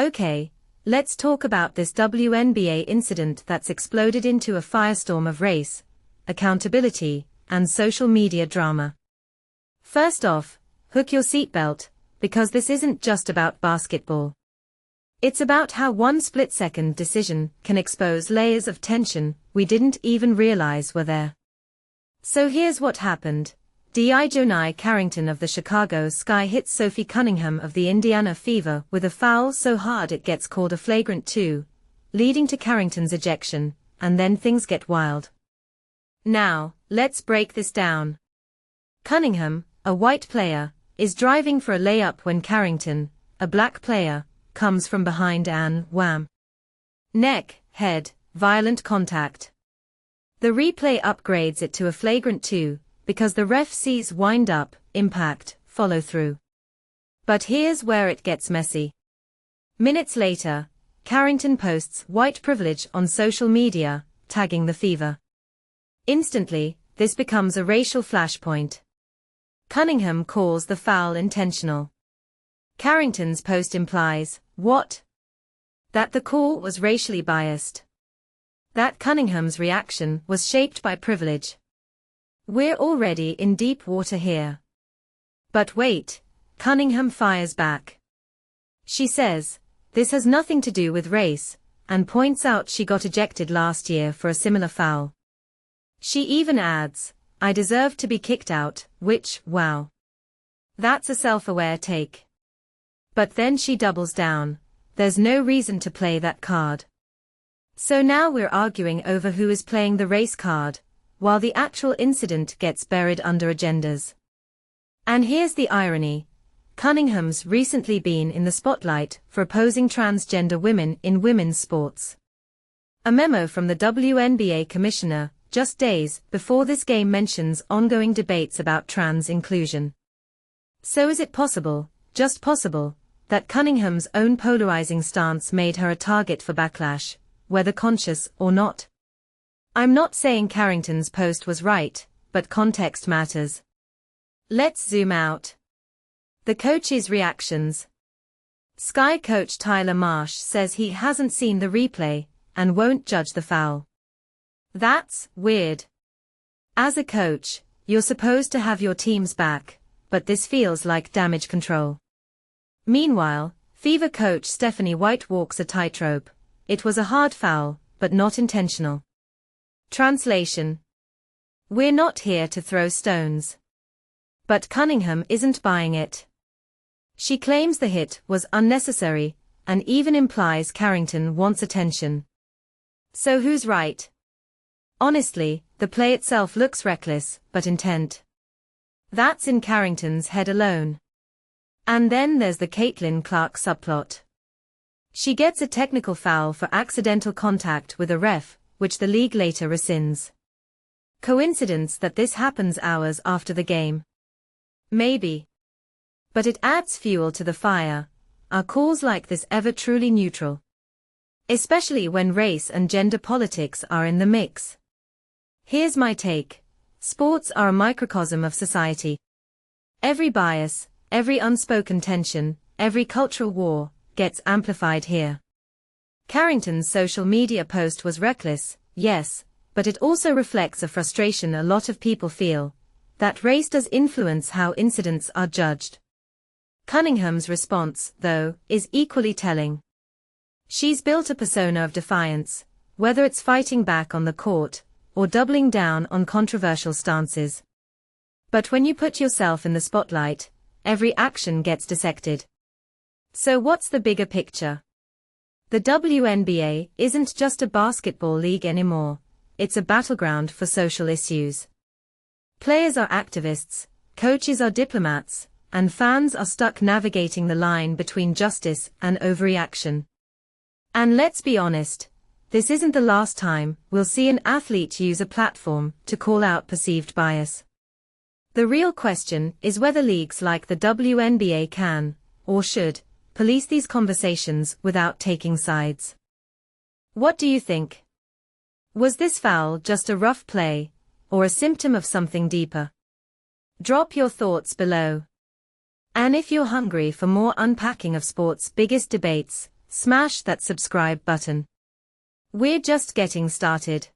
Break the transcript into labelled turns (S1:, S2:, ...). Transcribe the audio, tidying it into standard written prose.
S1: Okay, let's talk about this WNBA incident that's exploded into a firestorm of race, accountability, and social media drama. First off, hook your seatbelt, because this isn't just about basketball. It's about how one split-second decision can expose layers of tension we didn't even realize were there. So here's what happened. DiJonai Carrington of the Chicago Sky hits Sophie Cunningham of the Indiana Fever with a foul so hard it gets called a Flagrant 2, leading to Carrington's ejection, and then things get wild. Now, let's break this down. Cunningham, a white player, is driving for a layup when Carrington, a black player, comes from behind and, wham! Neck, head, violent contact. The replay upgrades it to a Flagrant 2, because the ref sees wind-up, impact, follow-through. But here's where it gets messy. Minutes later, Carrington posts white privilege on social media, tagging the Fever. Instantly, this becomes a racial flashpoint. Cunningham calls the foul intentional. Carrington's post implies, what? That the call was racially biased. That Cunningham's reaction was shaped by privilege. We're already in deep water here. But wait, Cunningham fires back. She says, this has nothing to do with race, and points out she got ejected last year for a similar foul. She even adds, I deserve to be kicked out, which, wow. That's a self-aware take. But then she doubles down, there's no reason to play that card. So now we're arguing over who is playing the race card, while the actual incident gets buried under agendas. And here's the irony. Cunningham's recently been in the spotlight for opposing transgender women in women's sports. A memo from the WNBA commissioner, just days before this game, mentions ongoing debates about trans inclusion. So is it possible, just possible, that Cunningham's own polarizing stance made her a target for backlash, whether conscious or not? I'm not saying Carrington's post was right, but context matters. Let's zoom out. The coaches' reactions. Sky coach Tyler Marsh says he hasn't seen the replay, and won't judge the foul. That's weird. As a coach, you're supposed to have your team's back, but this feels like damage control. Meanwhile, Fever coach Stephanie White walks a tightrope. It was a hard foul, but not intentional. Translation. We're not here to throw stones. But Cunningham isn't buying it. She claims the hit was unnecessary, and even implies Carrington wants attention. So who's right? Honestly, the play itself looks reckless, but intent. That's in Carrington's head alone. And then there's the Caitlin Clark subplot. She gets a technical foul for accidental contact with a ref, which the league later rescinds. Coincidence that this happens hours after the game? Maybe. But it adds fuel to the fire. Are calls like this ever truly neutral? Especially when race and gender politics are in the mix. Here's my take. Sports are a microcosm of society. Every bias, every unspoken tension, every cultural war, gets amplified here. Carrington's social media post was reckless, yes, but it also reflects a frustration a lot of people feel, that race does influence how incidents are judged. Cunningham's response, though, is equally telling. She's built a persona of defiance, whether it's fighting back on the court, or doubling down on controversial stances. But when you put yourself in the spotlight, every action gets dissected. So what's the bigger picture? The WNBA isn't just a basketball league anymore, it's a battleground for social issues. Players are activists, coaches are diplomats, and fans are stuck navigating the line between justice and overreaction. And let's be honest, this isn't the last time we'll see an athlete use a platform to call out perceived bias. The real question is whether leagues like the WNBA can, or should, police these conversations without taking sides. What do you think? Was this foul just a rough play, or a symptom of something deeper? Drop your thoughts below. And if you're hungry for more unpacking of sports' biggest debates, smash that subscribe button. We're just getting started.